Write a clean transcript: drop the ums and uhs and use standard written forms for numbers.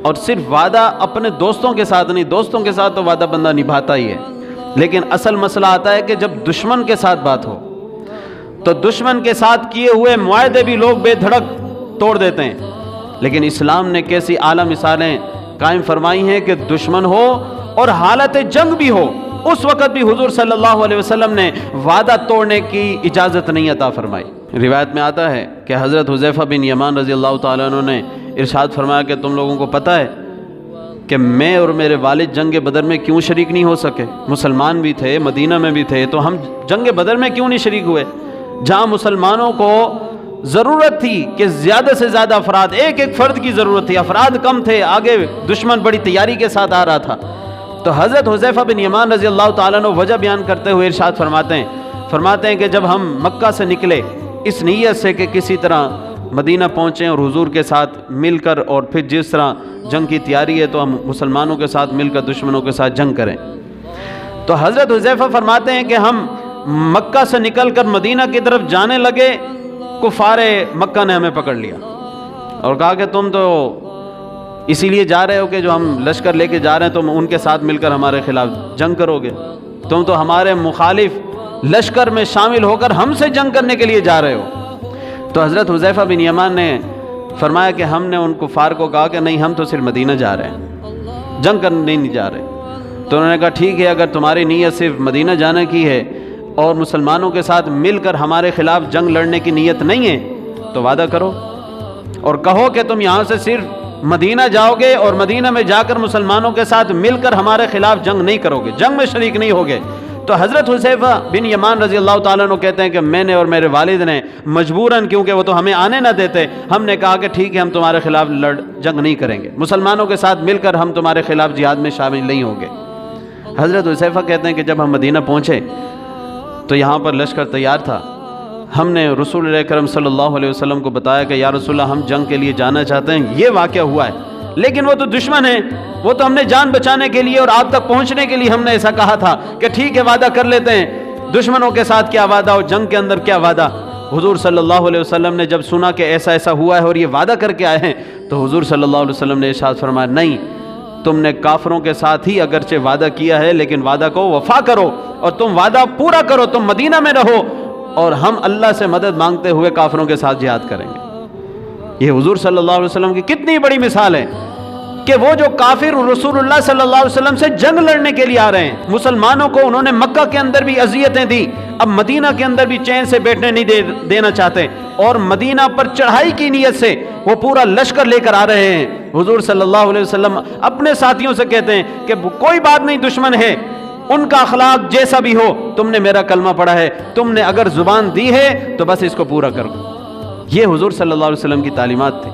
اور صرف وعدہ اپنے دوستوں کے ساتھ نہیں، دوستوں کے ساتھ تو وعدہ بندہ نبھاتا ہی ہے، لیکن اصل مسئلہ آتا ہے کہ جب دشمن کے ساتھ بات ہو تو دشمن کے ساتھ کیے ہوئے معاہدے بھی لوگ بے دھڑک توڑ دیتے ہیں۔ لیکن اسلام نے کیسی اعلیٰ مثالیں قائم فرمائی ہیں کہ دشمن ہو اور حالت جنگ بھی ہو، اس وقت بھی حضور صلی اللہ علیہ وسلم نے وعدہ توڑنے کی اجازت نہیں عطا فرمائی۔ روایت میں آتا ہے کہ حضرت حذیفہ بن یمان رضی اللہ تعالیٰ عنہ نے ارشاد فرمایا کہ تم لوگوں کو پتہ ہے کہ میں اور میرے والد جنگ بدر میں کیوں شریک نہیں ہو سکے؟ مسلمان بھی تھے، مدینہ میں بھی تھے، تو ہم جنگ بدر میں کیوں نہیں شریک ہوئے؟ جہاں مسلمانوں کو ضرورت تھی کہ زیادہ سے زیادہ افراد، ایک ایک فرد کی ضرورت تھی، افراد کم تھے، آگے دشمن بڑی تیاری کے ساتھ آ رہا تھا، تو حضرت حذیفہ بن یمان رضی اللہ تعالیٰ عنہ وجہ بیان کرتے ہوئے ارشاد فرماتے ہیں کہ جب ہم مکہ سے نکلے اس نیت سے کہ کسی طرح مدینہ پہنچیں اور حضور کے ساتھ مل کر، اور پھر جس طرح جنگ کی تیاری ہے تو ہم مسلمانوں کے ساتھ مل کر دشمنوں کے ساتھ جنگ کریں، تو حضرت حذیفہ فرماتے ہیں کہ ہم مکہ سے نکل کر مدینہ کی طرف جانے لگے، کفار مکہ نے ہمیں پکڑ لیا اور کہا کہ تم تو اسی لیے جا رہے ہو کہ جو ہم لشکر لے کے جا رہے ہیں تم ان کے ساتھ مل کر ہمارے خلاف جنگ کرو گے، تم تو ہمارے مخالف لشکر میں شامل ہو کر ہم سے جنگ کرنے کے لیے جا رہے ہو۔ تو حضرت حذیفہ بن یمان نے فرمایا کہ ہم نے ان کفار کو کہا کہ نہیں، ہم تو صرف مدینہ جا رہے ہیں، جنگ کرنے نہیں جا رہے۔ تو انہوں نے کہا ٹھیک ہے، اگر تمہاری نیت صرف مدینہ جانے کی ہے اور مسلمانوں کے ساتھ مل کر ہمارے خلاف جنگ لڑنے کی نیت نہیں ہے تو وعدہ کرو اور کہو کہ تم یہاں سے صرف مدینہ جاؤ گے اور مدینہ میں جا کر مسلمانوں کے ساتھ مل کر ہمارے خلاف جنگ نہیں کرو گے، جنگ میں شریک نہیں ہوگے۔ تو حضرت حذیفہ بن یمان رضی اللہ تعالیٰ عنہ کہتے ہیں کہ میں نے اور میرے والد نے مجبوراً، کیونکہ وہ تو ہمیں آنے نہ دیتے، ہم نے کہا کہ ٹھیک ہے ہم تمہارے خلاف جنگ نہیں کریں گے، مسلمانوں کے ساتھ مل کر ہم تمہارے خلاف جہاد میں شامل نہیں ہوں گے۔ حضرت حذیفہ کہتے ہیں کہ جب ہم مدینہ پہنچے تو یہاں پر لشکر تیار تھا، ہم نے رسول اللہ کرم صلی اللہ علیہ وسلم کو بتایا کہ یا رسول اللہ ہم جنگ کے لیے جانا چاہتے ہیں، یہ واقعہ ہوا ہے، لیکن وہ تو دشمن ہے، وہ تو ہم نے جان بچانے کے لیے اور آپ تک پہنچنے کے لیے ہم نے ایسا کہا تھا کہ ٹھیک ہے وعدہ کر لیتے ہیں، دشمنوں کے ساتھ کیا وعدہ اور جنگ کے اندر کیا وعدہ۔ حضور صلی اللہ علیہ وسلم نے جب سنا کہ ایسا ایسا ہوا ہے اور یہ وعدہ کر کے آئے ہیں تو حضور صلی اللہ علیہ وسلم نے ارشاد فرمایا نہیں، تم نے کافروں کے ساتھ ہی اگرچہ وعدہ کیا ہے لیکن وعدہ کو وفا کرو اور تم وعدہ پورا کرو، تم مدینہ میں رہو اور ہم اللہ سے مدد مانگتے ہوئے کافروں کے ساتھ جہاد کریں گے۔ یہ حضور صلی اللہ علیہ وسلم کی کتنی بڑی مثال ہے کہ وہ جو کافر رسول اللہ صلی اللہ علیہ وسلم سے جنگ لڑنے کے لیے آ رہے ہیں، مسلمانوں کو انہوں نے مکہ کے اندر بھی اذیتیں دی، اب مدینہ کے اندر بھی چین سے بیٹھنے نہیں دینا چاہتے اور مدینہ پر چڑھائی کی نیت سے وہ پورا لشکر لے کر آ رہے ہیں۔ حضور صلی اللہ علیہ وسلم اپنے ساتھیوں سے کہتے ہیں کہ کوئی بات نہیں، دشمن ہے، ان کا اخلاق جیسا بھی ہو، تم نے میرا کلمہ پڑھا ہے، تم نے اگر زبان دی ہے تو بس اس کو پورا کرو۔ یہ حضور صلی اللہ علیہ وسلم کی تعلیمات تھی۔